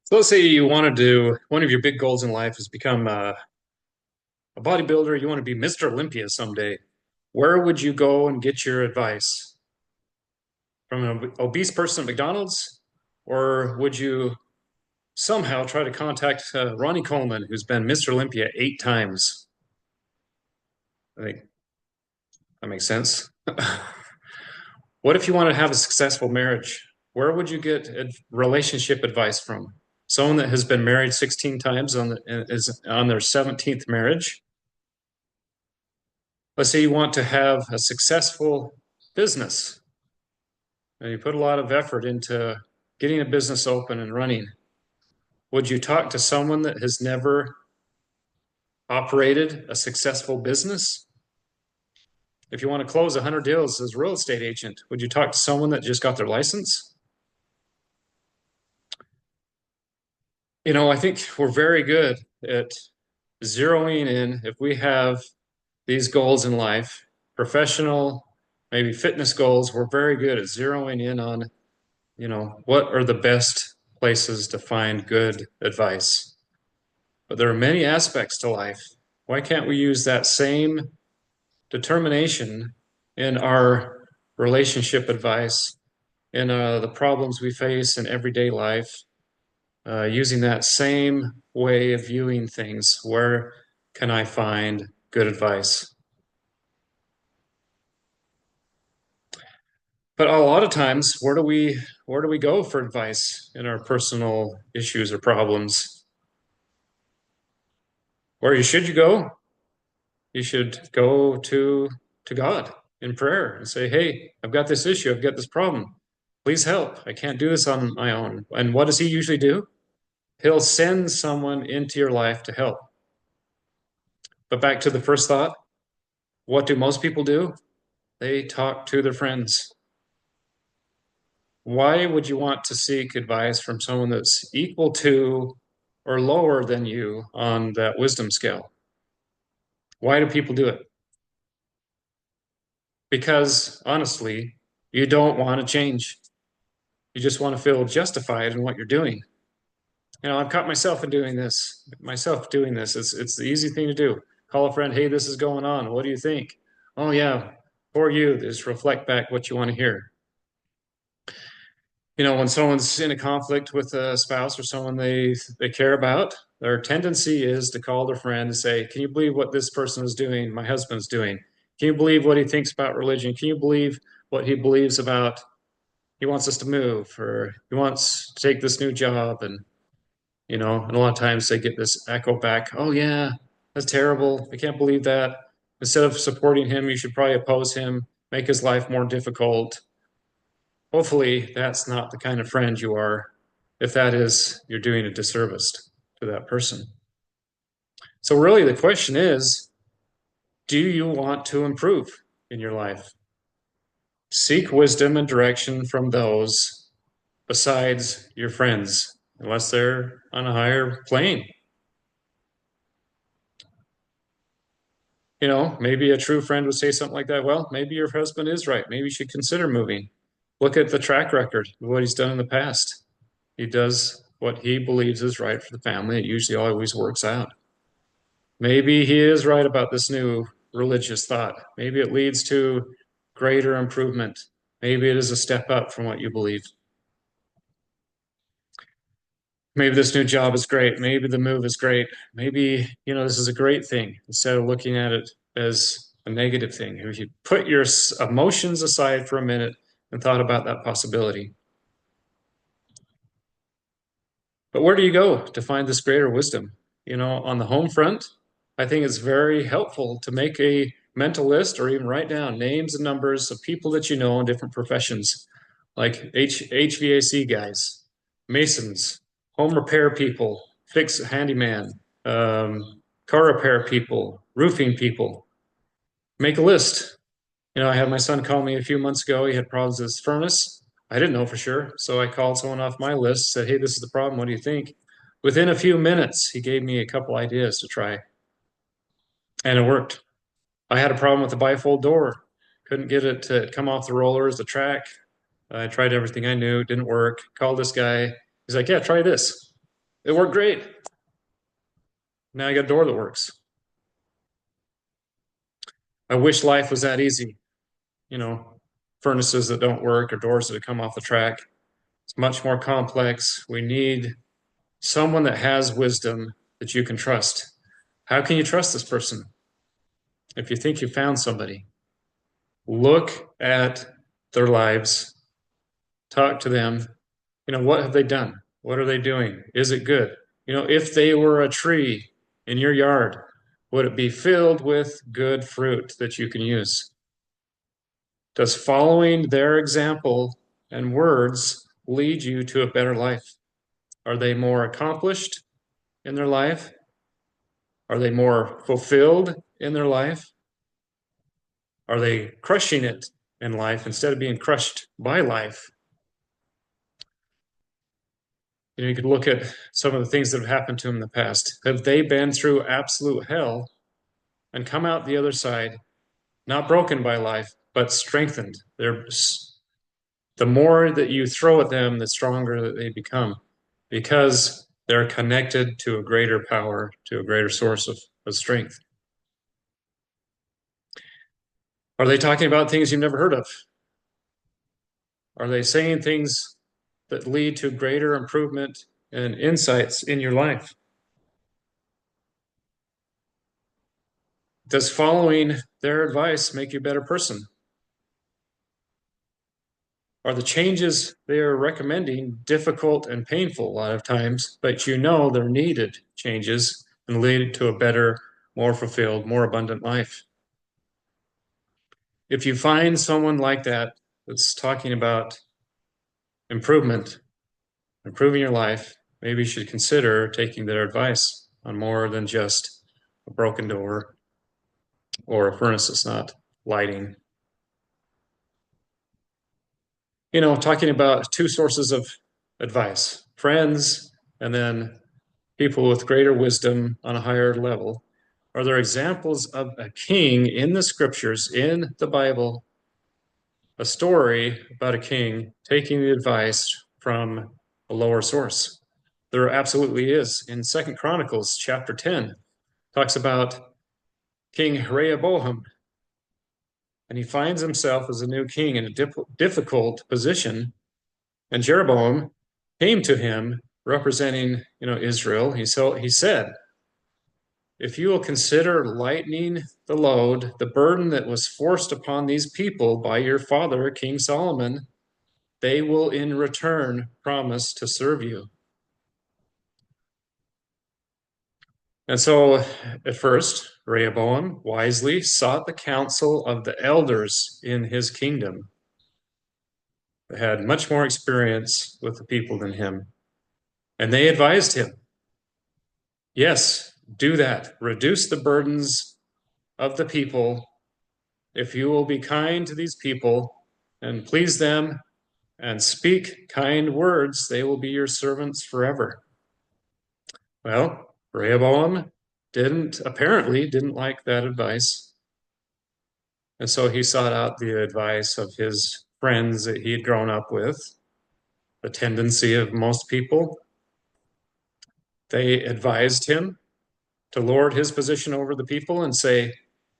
So let's say you want to do one of your big goals in life is become a bodybuilder. You want to be Mr. Olympia someday. Where would you go and get your advice? From an obese person at McDonald's? Or would you somehow try to contact Ronnie Coleman, who's been Mr. Olympia 8 times? I think that makes sense. What if you want to have a successful marriage? Where would you get relationship advice from? Someone that has been married 16 times is on their 17th marriage. Let's say you want to have a successful business and you put a lot of effort into getting a business open and running. Would you talk to someone that has never operated a successful business? If you want to close 100 deals as a real estate agent, would you talk to someone that just got their license? I think we're very good at zeroing in if we have these goals in life, professional, maybe fitness goals, we're very good at zeroing in on what are the best places to find good advice? But there are many aspects to life. Why can't we use that same determination in our relationship advice, in the problems we face in everyday life, using that same way of viewing things? Where can I find good advice? But a lot of times, where do we go for advice in our personal issues or problems? Where should you go? You should go to God in prayer and say, "Hey, I've got this issue. I've got this problem. Please help. I can't do this on my own." And what does he usually do? He'll send someone into your life to help. But back to the first thought, what do most people do? They talk to their friends. Why would you want to seek advice from someone that's equal to or lower than you on that wisdom scale? Why do people do it? Because honestly, you don't want to change. You just want to feel justified in what you're doing. I've caught myself in doing this, It's the easy thing to do. Call a friend, hey, this is going on. What do you think? Oh, yeah, for you, just reflect back what you want to hear. When someone's in a conflict with a spouse or someone they care about, their tendency is to call their friend and say, "Can you believe what this person is doing? My husband's doing. Can you believe what he thinks about religion? Can you believe what he believes about he wants us to move or he wants to take this new job?" And a lot of times they get this echo back, "Oh yeah, that's terrible. I can't believe that. Instead of supporting him, you should probably oppose him, make his life more difficult." Hopefully, that's not the kind of friend you are. If that is, you're doing a disservice to that person. So, really, the question is, do you want to improve in your life? Seek wisdom and direction from those besides your friends, unless they're on a higher plane. Maybe a true friend would say something like that. Well, maybe your husband is right. Maybe you should consider moving. Look at the track record of what he's done in the past. He does what he believes is right for the family. It usually always works out. Maybe he is right about this new religious thought. Maybe it leads to greater improvement. Maybe it is a step up from what you believe. Maybe this new job is great. Maybe the move is great. Maybe, this is a great thing instead of looking at it as a negative thing. If you put your emotions aside for a minute and thought about that possibility. But where do you go to find this greater wisdom? On the home front, I think it's very helpful to make a mental list or even write down names and numbers of people that you know in different professions, like HVAC guys, masons, home repair people, fix handyman, car repair people, roofing people. Make a list. I had my son call me a few months ago. He had problems with his furnace. I didn't know for sure. So I called someone off my list, said, "Hey, this is the problem. What do you think?" Within a few minutes, he gave me a couple ideas to try, and it worked. I had a problem with the bifold door. Couldn't get it to come off the rollers, the track. I tried everything I knew, didn't work. Called this guy. He's like, "Yeah, try this." It worked great. Now I got a door that works. I wish life was that easy. You know, furnaces that don't work or doors that come off the track. It's much more complex. We need someone that has wisdom that you can trust. How can you trust this person? If you think you found somebody, look at their lives, talk to them. What have they done? What are they doing? Is it good? If they were a tree in your yard, would it be filled with good fruit that you can use? Does following their example and words lead you to a better life? Are they more accomplished in their life? Are they more fulfilled in their life? Are they crushing it in life instead of being crushed by life? You could look at some of the things that have happened to them in the past. Have they been through absolute hell and come out the other side, not broken by life, but strengthened? The more that you throw at them, the stronger that they become because they're connected to a greater power, to a greater source of strength. Are they talking about things you've never heard of? Are they saying things that lead to greater improvement and insights in your life? Does following their advice make you a better person? Are the changes they are recommending difficult and painful a lot of times, but they're needed changes and lead to a better, more fulfilled, more abundant life? If you find someone like that that's talking about improvement, improving your life, maybe you should consider taking their advice on more than just a broken door or a furnace that's not lighting. Talking about two sources of advice, friends, and then people with greater wisdom on a higher level. Are there examples of a king in the scriptures, in the Bible, a story about a king taking the advice from a lower source? There absolutely is. In 2 Chronicles chapter 10, talks about King Rehoboam, and he finds himself as a new king in a difficult position. And Jeroboam came to him representing, Israel. He said, if you will consider lightening the load, the burden that was forced upon these people by your father, King Solomon, they will in return promise to serve you. And so at first, Rehoboam wisely sought the counsel of the elders in his kingdom that had much more experience with the people than him. And they advised him, yes, do that. Reduce the burdens of the people. If you will be kind to these people and please them and speak kind words, they will be your servants forever. Well, Rehoboam apparently didn't like that advice. And so he sought out the advice of his friends that he had grown up with, the tendency of most people. They advised him to lord his position over the people and say,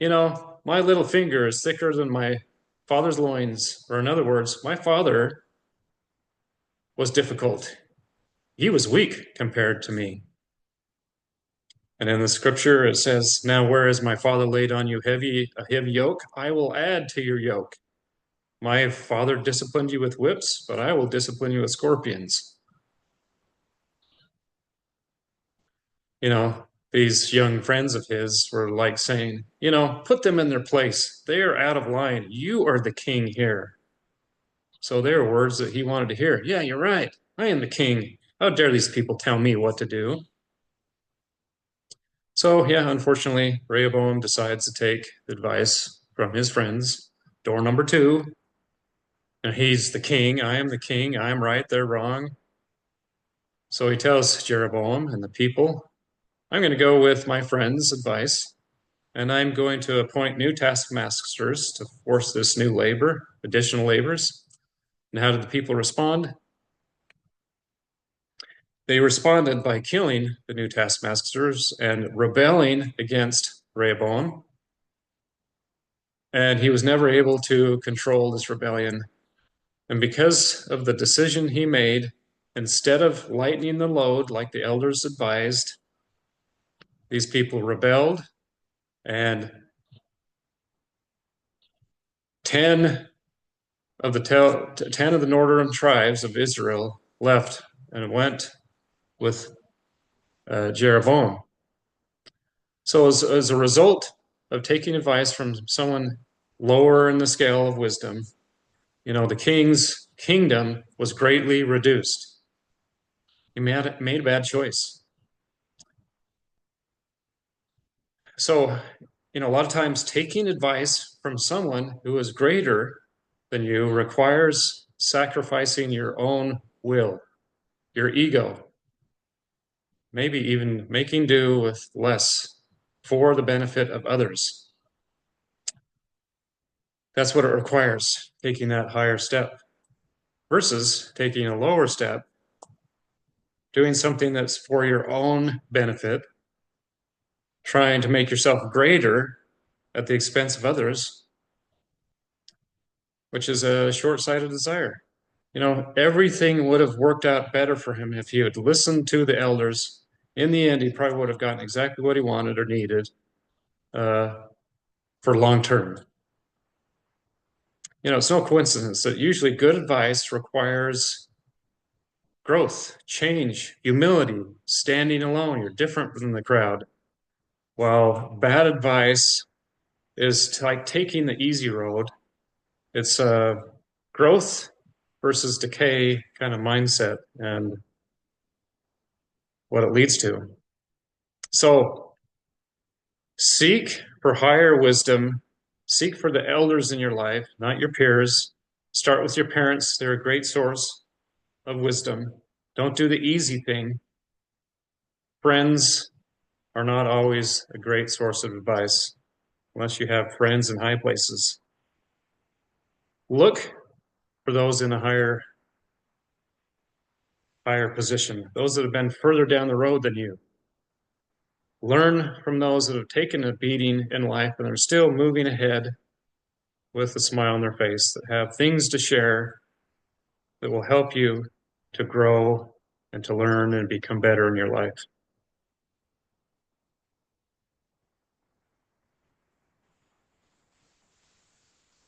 my little finger is thicker than my father's loins. Or in other words, my father was difficult. He was weak compared to me. And in the scripture, it says, now whereas my father laid on you a heavy yoke, I will add to your yoke. My father disciplined you with whips, but I will discipline you with scorpions. These young friends of his were like saying, put them in their place. They are out of line. You are the king here. So they were words that he wanted to hear. Yeah, you're right. I am the king. How dare these people tell me what to do? So, yeah, unfortunately, Rehoboam decides to take advice from his friends. Door number 2. And he's the king. I am the king. I'm right. They're wrong. So he tells Jeroboam and the people, I'm going to go with my friend's advice, and I'm going to appoint new taskmasters to force this new labor, additional labors. And how did the people respond? They responded by killing the new taskmasters and rebelling against Rehoboam. And he was never able to control this rebellion. And because of the decision he made, instead of lightening the load like the elders advised, these people rebelled, and 10 of the northern tribes of Israel left and went with Jeroboam. So as a result of taking advice from someone lower in the scale of wisdom, the king's kingdom was greatly reduced. He made a bad choice. So, a lot of times taking advice from someone who is greater than you requires sacrificing your own will, your ego, maybe even making do with less for the benefit of others. That's what it requires, taking that higher step versus taking a lower step, doing something that's for your own benefit, trying to make yourself greater at the expense of others, which is a short-sighted desire. Everything would have worked out better for him if he had listened to the elders. In the end, he probably would have gotten exactly what he wanted or needed for long term. It's no coincidence that usually good advice requires growth, change, humility, standing alone. You're different from the crowd. While bad advice is like taking the easy road. It's a growth versus decay kind of mindset and what it leads to. So seek for higher wisdom. Seek for the elders in your life, not your peers. Start with your parents. They're a great source of wisdom. Don't do the easy thing. Friends are not always a great source of advice unless you have friends in high places. Look for those in a higher position, those that have been further down the road than you. Learn from those that have taken a beating in life and are still moving ahead with a smile on their face, that have things to share that will help you to grow and to learn and become better in your life.